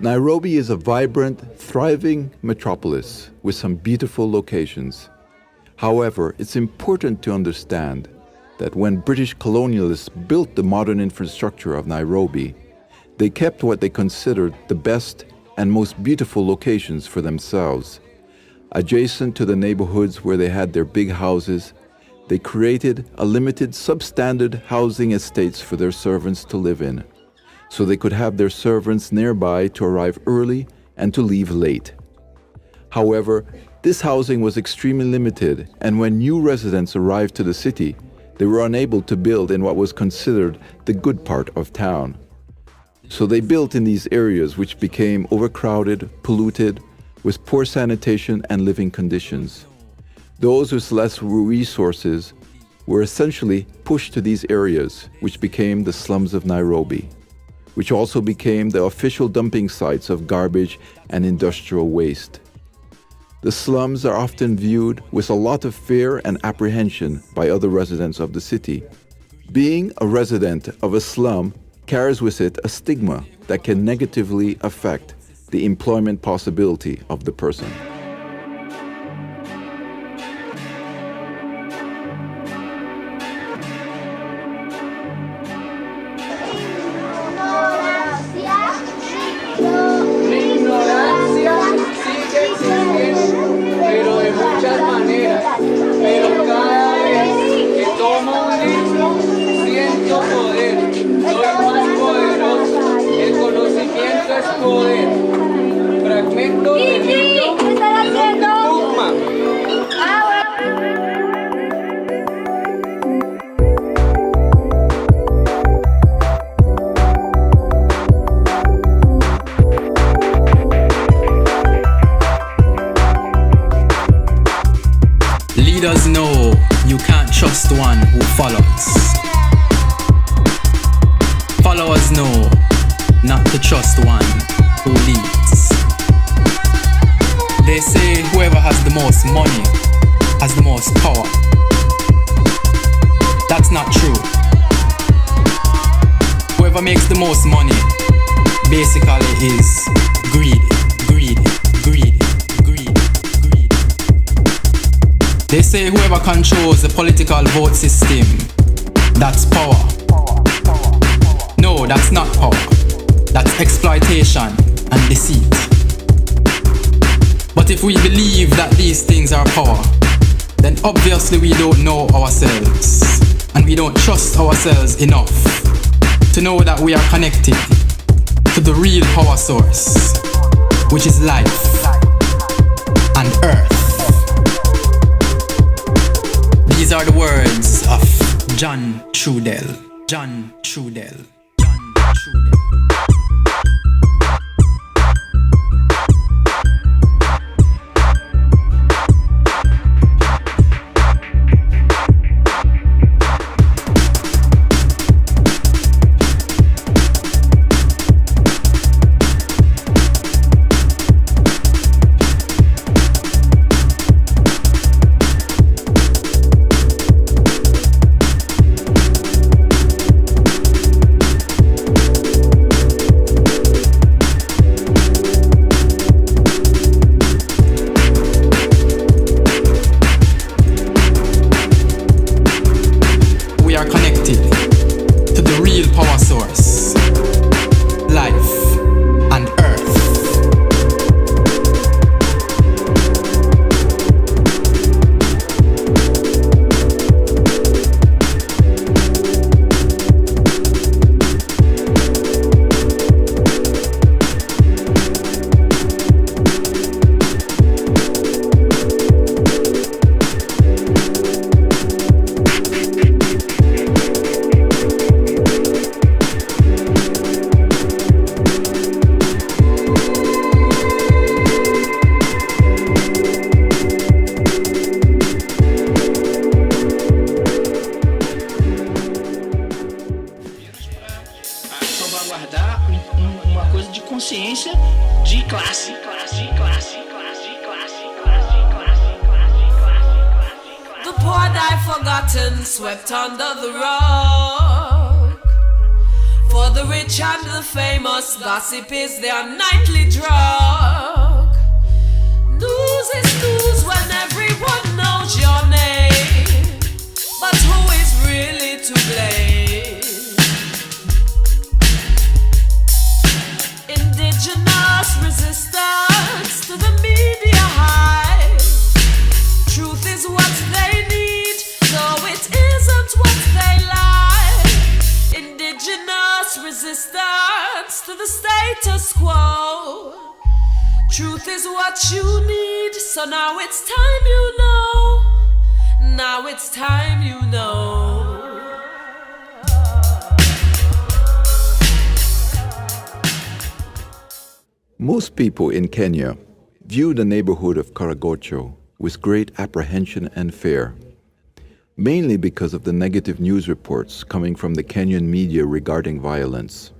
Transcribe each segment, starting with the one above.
Nairobi is a vibrant, thriving metropolis with some beautiful locations. However, it's important to understand that when British colonialists built the modern infrastructure of Nairobi, they kept what they considered the best and most beautiful locations for themselves. Adjacent to the neighborhoods where they had their big houses, they created a limited substandard housing estates for their servants to live in, so they could have their servants nearby to arrive early and to leave late. However, this housing was extremely limited, and when new residents arrived to the city, they were unable to build in what was considered the good part of town. So they built in these areas which became overcrowded, polluted, with poor sanitation and living conditions. Those with less resources were essentially pushed to these areas, which became the slums of Nairobi, which also became the official dumping sites of garbage and industrial waste. The slums are often viewed with a lot of fear and apprehension by other residents of the city. Being a resident of a slum carries with it a stigma that can negatively affect the employment possibility of the person. Leaders know you can't trust one who follows. Followers know not to trust one who leads. They say whoever has the most money has the most power. That's not true. Whoever makes the most money basically is greedy. They say whoever controls the political vote system, that's power. No, that's not power. That's exploitation and deceit. But if we believe that these things are power, then obviously we don't know ourselves, and we don't trust ourselves enough to know that we are connected to the real power source, which is life and earth. These are the words of John Trudell. consciência de classe. The poor die forgotten, swept under the rug. For the rich and the famous, gossip is their nightly drug. News is news when everyone knows your name, but who is really to blame? Indigenous resistance to the media hype. Truth is what they need, though it isn't what they like. Indigenous resistance to the status quo. Truth is what you need, so now it's time you know. Now it's time you know. Most people in Kenya view the neighborhood of Korogocho with great apprehension and fear, mainly because of the negative news reports coming from the Kenyan media regarding violence.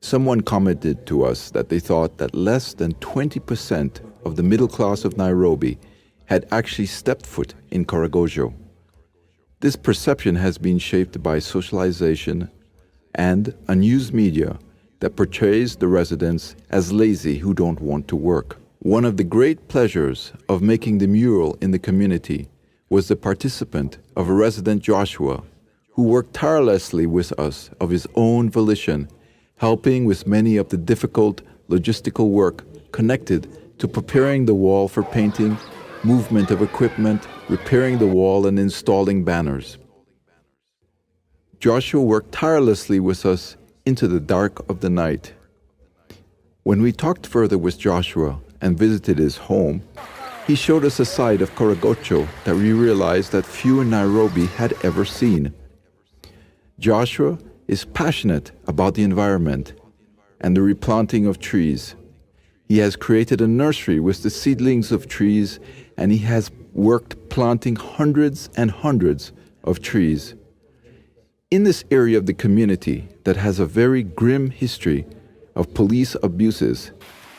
Someone commented to us that they thought that less than 20% of the middle class of Nairobi had actually stepped foot in Korogocho. This perception has been shaped by socialization and a news media that portrays the residents as lazy who don't want to work. One of the great pleasures of making the mural in the community was the participant of a resident, Joshua, who worked tirelessly with us of his own volition, helping with many of the difficult logistical work connected to preparing the wall for painting, movement of equipment, repairing the wall and installing banners. Joshua worked tirelessly with us into the dark of the night. When we talked further with Joshua and visited his home, he showed us a side of Korogocho that we realized that few in Nairobi had ever seen. Joshua is passionate about the environment and the replanting of trees. He has created a nursery with the seedlings of trees, and he has worked planting hundreds and hundreds of trees. In this area of the community that has a very grim history of police abuses,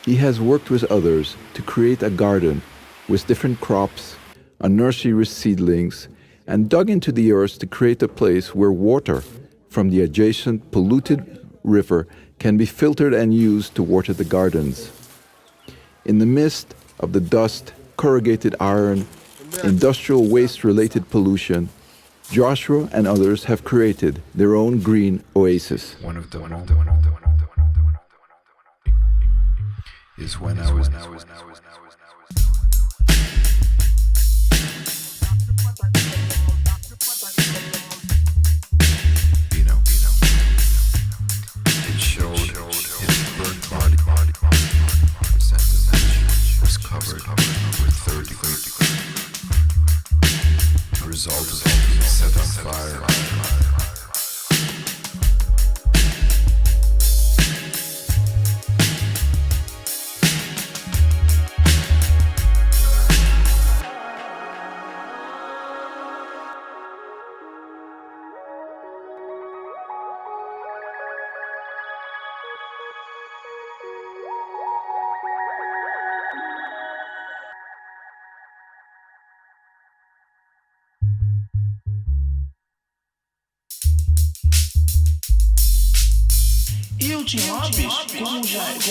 he has worked with others to create a garden with different crops, a nursery with seedlings, and dug into the earth to create a place where water from the adjacent polluted river can be filtered and used to water the gardens. In the midst of the dust, corrugated iron, industrial waste-related pollution, Joshua and others have created their own green oasis. One of the is when I was it showed his burnt body was covered with 30 the result of being set on fire. E eu tinha uma bicho, como faz.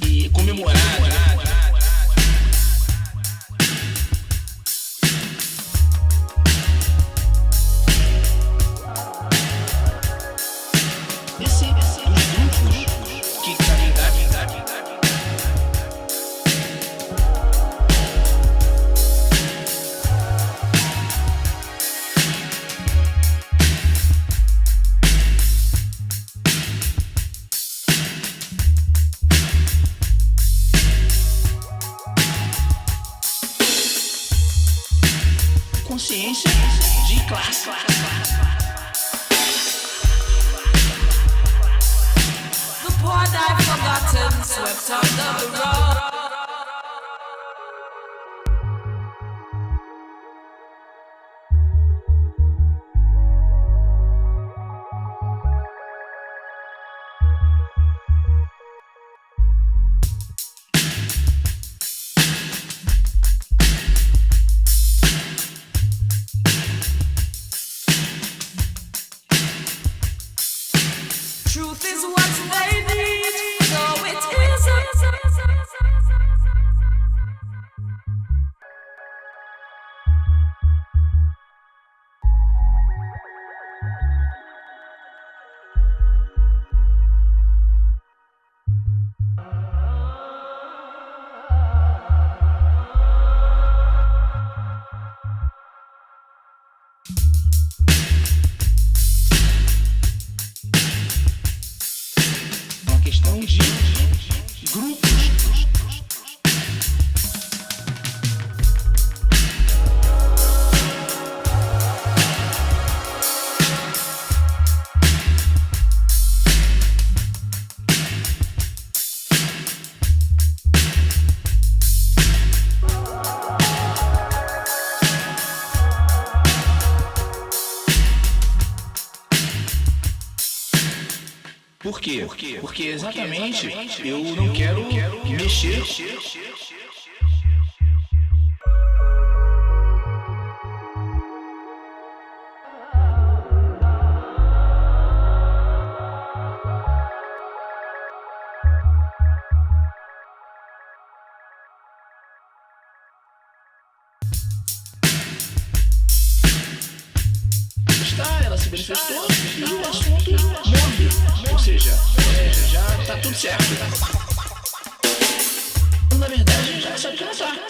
E comemorar. Consciência de classe. The poor die forgotten, swept under the rug. quê? Porque exatamente eu não quero mexer. Ela se manifestou e o assunto morre. Ou seja, já tá tudo certo. Na verdade, já sabe que não tá.